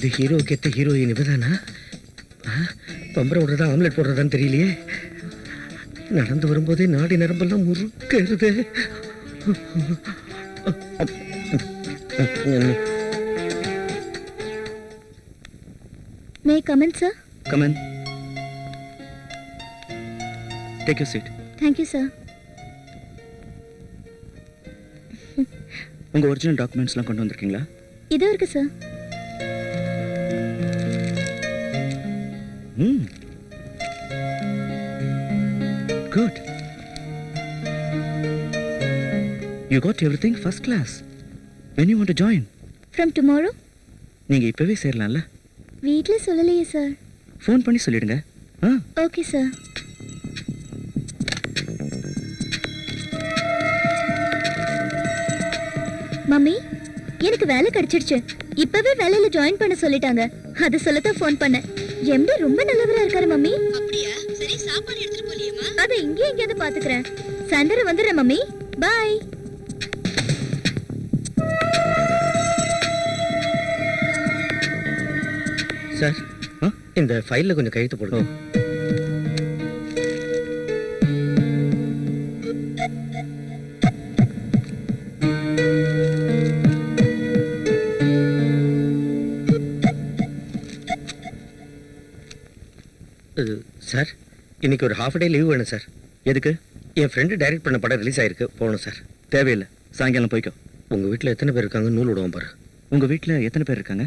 இது ஹீரோக்கு எத்த ஹீரோயின் இவதானா? பம்பரை விடுறதா ஆம்லெட் போடுறதான்னு தெரியலையே. நடந்து வரும்போதே நாடி நரம்பெல்லாம் முறுக்கிறது. May I come in, sir? Come in. Take your seat. Thank you, sir. உங்க ஒரிஜினல் டாக்குமெண்ட்ஸ்லாம் கொண்டு வந்திருக்கீங்களா? இதோ இருக்கு sir. Good. You got everything first class. When you want to join? From tomorrow? நீங்க இப்பவே சேரலாம்ல? வீட்ல சொல்லலையே சார். ஃபோன் பண்ணி சொல்லிடுங்க. Okay sir. மம்மி, எனக்கு வேலை கிடைச்சிடுச்சு. இப்பவே வேலையில ஜாயின் பண்ண சொல்லிட்டாங்க. அது சொல்லத்தான் ஃபோன் பண்ணேன். எம்டி ரொம்ப நல்லவரா இருக்காரு மம்மி. அப்படியா? சரி, சாப்பாடு எடுத்துட்டு போலியேமா? அத இங்கே எங்கேயாவது பாத்துக்கிறேன். சாயந்தரம் வந்துடுறேன் மம்மி. பை. சார், இந்த ஃபைல்ல கொஞ்சம் கையெழுத்து போடுங்க. சார், இன்னைக்கு ஒரு ஹாஃப் டே லீவ் வேணும் சார். எதுக்கு? என் ஃப்ரெண்டு டைரக்ட் பண்ண படம் ரிலீஸ் ஆயிருக்கு, போகணும் சார். தேவையில்லை, சாயங்காலம் போய்க்கோ. உங்கள் வீட்டில் எத்தனை பேர் இருக்காங்க? நூல் விடுவோம் பாரு. உங்க வீட்டில் எத்தனை பேர் இருக்காங்க?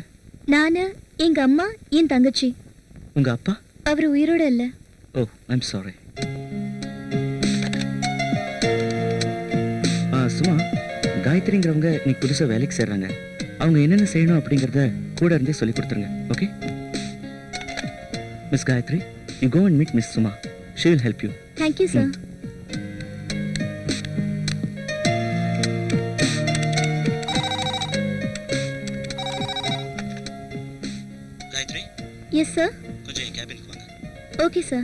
நானு, எங்க அம்மா, என் தங்கச்சி. உங்க அப்பா? அவர் உயிரோட இல்ல. ஓ, ஐம் சாரி. சும்மா, காயத்ரிங்கிறவங்க இன்னைக்கு புதுசாக வேலைக்கு சேர்றாங்க. அவங்க என்னென்ன செய்யணும் அப்படிங்கிறத கூட இருந்தே சொல்லி கொடுத்துருங்க. Okay miss Gayathri, you go and meet Miss Suma. She will help you. Thank you, sir. Gayathri, Yes, sir. கொஞ்சம் என் கேபினுக்கு வாங்க. Okay, sir.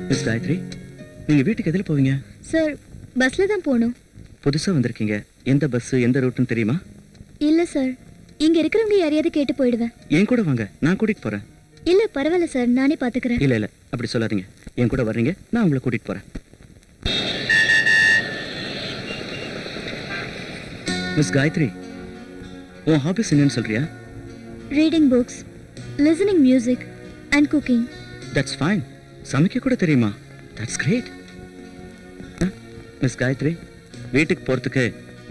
மிஸ் காயத்ரி, நீங்க வீட்டுக்கு எதில் போவீங்க? சார், பஸ்ல தான் போகணும். புதுசா வந்திருக்கீங்க, எந்த பஸ் எந்த ரூட்னு தெரியுமா? இல்ல சார், இங்க இருக்கிறவங்க யாரையாவது கேட்டு போயிடுவேன். என் கூட வாங்க, நான் கூட்டிட்டு போறேன். இல்ல பரவாயில்ல சார், நானே பாத்துக்கிறேன். இல்ல இல்ல, அப்படி சொல்லாதீங்க. என் கூட வர்றீங்க, நான் உங்களை கூட்டிட்டு போறேன். மிஸ் காயத்ரி, உன் ஹாபிஸ் என்னன்னு சொல்றியா? Reading books, listening music and cooking. That's fine. சமைக்க கூட தெரியுமா? That's great. மிஸ் காயத்ரி, வீட்டுக்கு போறதுக்கு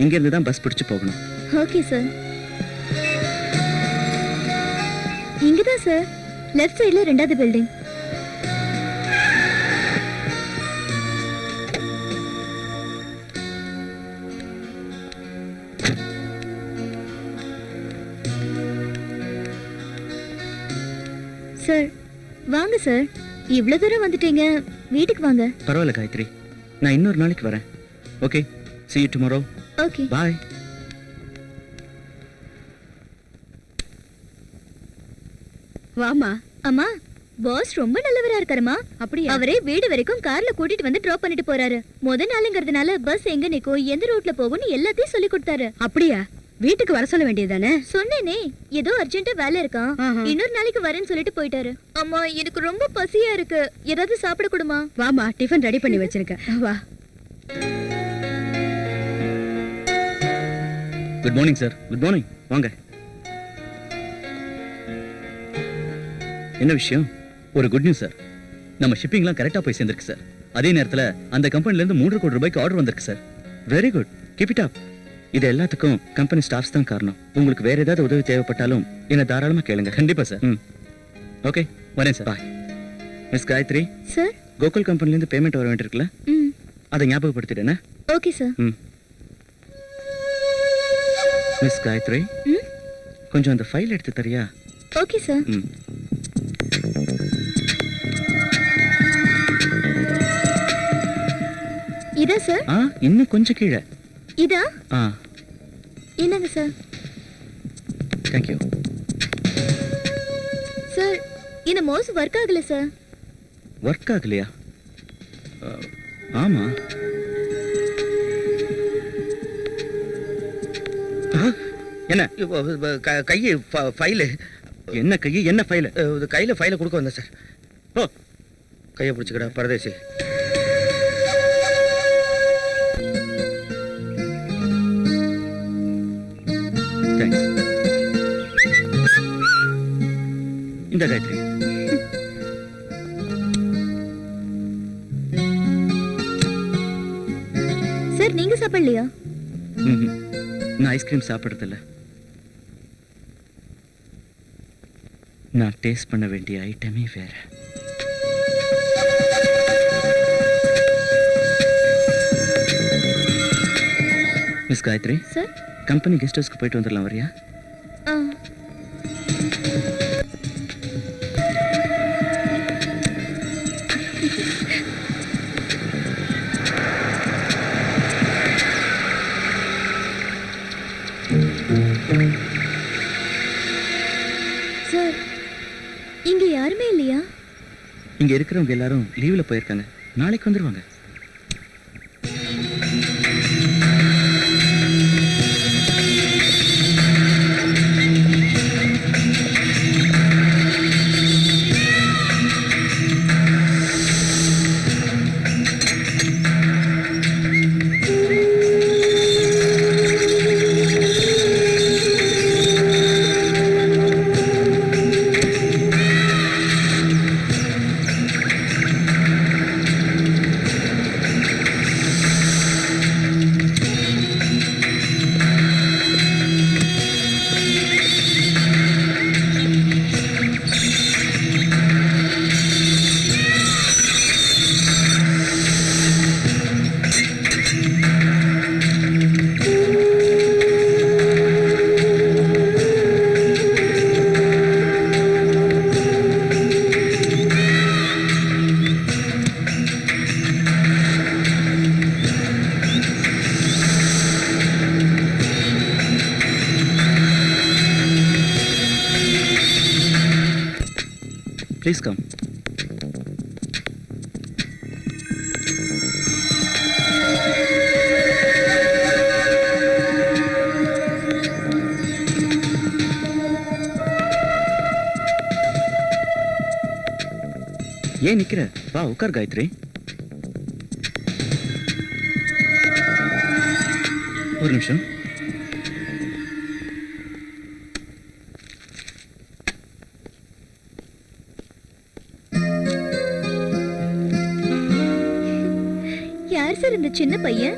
இங்க இருந்து தான் பஸ் பிடிச்சு போகணும். Okay sir. இங்கதான் சார், லெஃப்ட் சைடுல 2வது பில்டிங். சார், வாங்க சார். இவ்வளவு தூரம் வந்துட்டீங்க, வீட்டுக்கு வாங்க. பரவாயில்ல காயத்ரி, நான் இன்னொரு நாளைக்கு வரேன். Okay, see you tomorrow. Okay, bye. வாமா. அம்மா, பாஸ் ரொம்ப நல்லவரா இருக்காருமா. அப்படியா? அவரே வீடு வரைக்கும் கார்ல கூட்டிட்டு வந்து டிராப் பண்ணிட்டு போறாரு. முத நாளுங்கிறதுனால பஸ் எங்க நிக்கும், எந்த ரூட்ல போகும்னு எல்லாத்தையும் சொல்லி கொடுத்தாரு. அப்படியா? வீட்டுக்கு வர சொல்ல வேண்டியதானே? சொன்னேனே, ஏதோ அர்ஜென்ட்டா வேலை இருக்கான், இன்னொரு நாளைக்கு வரேன்னு சொல்லிட்டு போயிட்டாரு. அம்மா, எனக்கு ரொம்ப பசியா இருக்கு, ஏதாவது சாப்பிட கொடுமா? வாமா, டிஃபன் ரெடி பண்ணி வச்சிருக்கேன், வா. Good morning sir. Good morning, வாங்க. என்ன விஷயம்? ஒரு குட் நியூஸ் சார். நம்ம ஷிப்பிங்லாம் கரெக்டாக போய் சேர்ந்துருக்கு சார். அதே நேரத்தில் அந்த கம்பெனிலேருந்து 3 கோடி ரூபாய்க்கு ஆர்டர் வந்திருக்கு sir. Very good, keep it up. இது எல்லாத்துக்கும் கம்பெனி ஸ்டாஃப்ஸ் தான் காரணம். உங்களுக்கு வேற ஏதாவது உதவி தேவைப்பட்டாலும் என்ன தாராளமாக கேளுங்க. கண்டிப்பாக சார். ஓகே, வரேன் sir. Bye. Miss Gayathri sir, Gokul கம்பெனிலேருந்து பேமெண்ட் வர வேண்டியிருக்குல்ல, அதை ஞாபகப்படுத்திட்டேனே. Okay sir. மிஸ் காயத்ரி, கொஞ்சம் அந்த ஃபைல் எடுத்து தரியா? Okay sir. இதா சார்? இன்னும் கொஞ்சம் கீழே. இதா? இந்தாங்க சார். தேங்க்யூ சார், இந்த மவுஸ் ஒர்க் ஆகல சார். ஒர்க் ஆகலையா? ஆமா. என்ன கையை ஃபைலு. என்ன கையை என்ன ஃபைலு? கையில் ஃபைலை கொடுக்க வந்தேன் சார். ஓ, கையை பிடிச்சிக்கடா பரதேசி. தேங்க்ஸ். இந்த காயத்ரி, சார் நீங்க சாப்பிடலையா? நான் ஐஸ்கிரீம் சாப்பிட்றதில்ல. நான் டேஸ்ட் பண்ண வேண்டிய ஐட்டமே வேற. Miss Gayathri, sir company guest ஹவுஸ்க்கு போயிட்டு வந்துடலாம், வரியா? ஆ சார் இங்க யாருமே இல்லையா? இங்க இருக்கிறவங்க எல்லாரும் லீவ்ல போயிருக்காங்க. நாளைக்கு வந்துருவாங்க. Please come. ஏன் நிக்கிற? வா உட்கார் காயத்ரி. ஒரு நிமிஷம். யார் சார் இந்த சின்ன பையன்?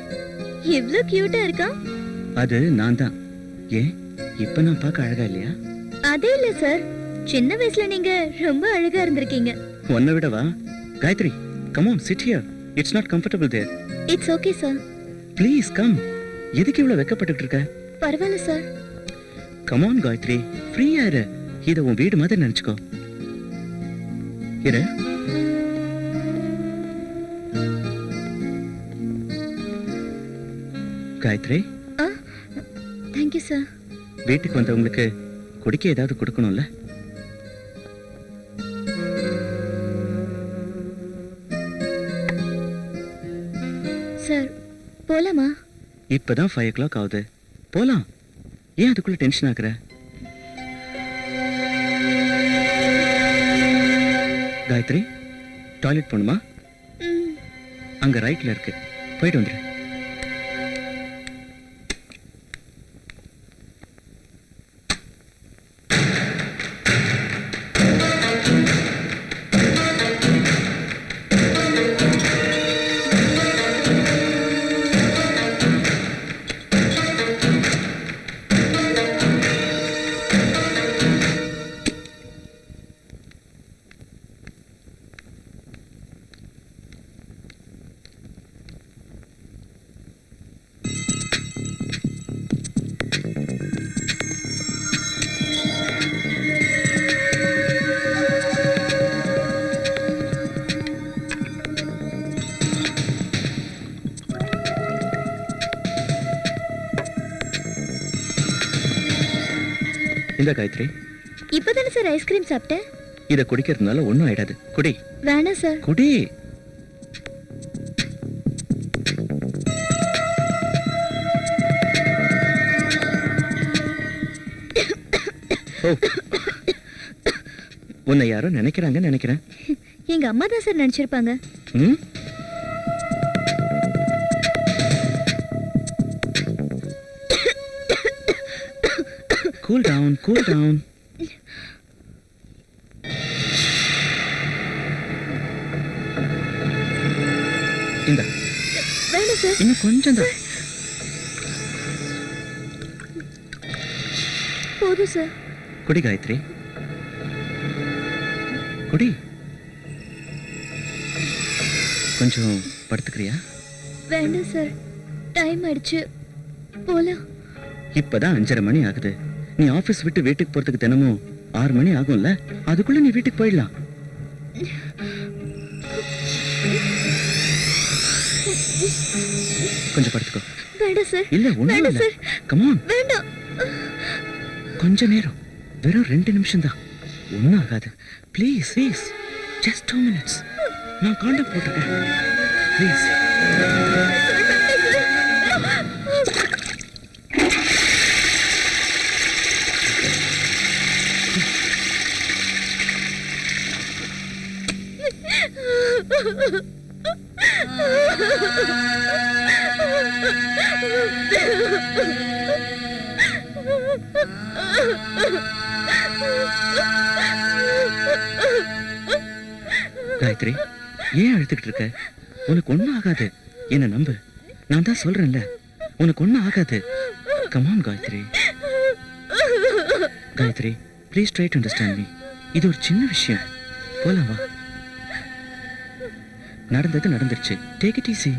எவ்வளவு கியூட்டா இருக்கான். அது நான் தான். ஏன் இப்ப நான் பார்க்க அழகா இல்லையா? அதே இல்ல சார், சின்ன வயசுல நீங்க ரொம்ப அழகா இருந்திருக்கீங்க. உன்னை விடவா? Gayathri, come on, sit here. It's not comfortable there. It's okay sir. Please come. எதுக்கு இவ்வளவு வெக்கப்பட்டுட்டு இருக்க? பரவாயில்ல சார். Come on காயத்ரி, ஃப்ரீயா இரு. இத உன் வீடு மாதிரி நினைச்சுக்கோ. இரு. Gayathri, thank you sir. வீட்டுக்கு வந்தவங்களுக்கு குடிக்க ஏதாவது கொடுக்கணும்ல? சார் போலாமா? இப்பதான் 5 o'clock ஆகுது. போலாம். ஏன் அதுக்குள்ள டென்ஷன் ஆகுற? காயத்ரி, டாய்லெட் போணுமா? அங்க ரைட்ல இருக்கு, போயிட்டு வந்துரு. இந்த காயத்ரி, இப்பதானே சார் ஐஸ்கிரீம் சாப்பிட்டேன். இத குடிக்கிறதுனால ஒண்ணும் ஆயிடாது. குடி வேணாம் சார். குடி. ஓ, உன்னை யாரோ நினைக்கிறாங்கன்னு நினைக்கிறேன். எங்க அம்மா தான் சார் நினைச்சிருப்பாங்க. ம்? Cool down, cool down. இந்த வேணாம் சார். இன்னும் கொஞ்சம் தான். போதும் சார். குடி காயத்ரி, குடி. கொஞ்சம் படுத்துக்கிறியா? வேண்டாம் சார். டைம் ஆயிடுச்சு, போலாம். இப்பதான் 5:30 மணி ஆகுது. நீ ஆபீஸ் விட்டு வீட்டுக்கு போறதுக்கு தினமும் 6 மணி ஆகும்ல, அதுக்குள்ள நீ வீட்டுக்கு போயிடலாம். கொஞ்சம் படுத்துக்கோ. வேண்டாம் சார். இல்ல ஒண்ணும் வேண்டாம் இல்ல. சார். Come on. வேண்டாம். கொஞ்ச நேரம், வெறும் 2 நிமிஷம் தான், ஒண்ணும் ஆகாது. Please please, just 2 minutes. நான் காண்டாக்ட் போட்டுருக்கேன். ப்ளீஸ். காயத்ரி, ஏன் அழுத்துக்கிட்டு இருக்க? உனக்கு ஒண்ணும் ஆகாது. என்ன நம்பு, நான் தான் சொல்றேன்ல, உனக்கு ஒண்ணும் ஆகாது. Come on Gayathri. Gayathri, please try to understand me. இது ஒரு சின்ன விஷயம். போலாம் வா. நடந்தது நடந்துருச்சு. Take it easy.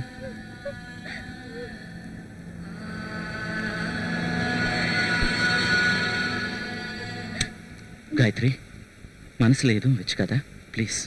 காயத்ரி, மனசுல எதுவும் வச்சுக்காத ப்ளீஸ்.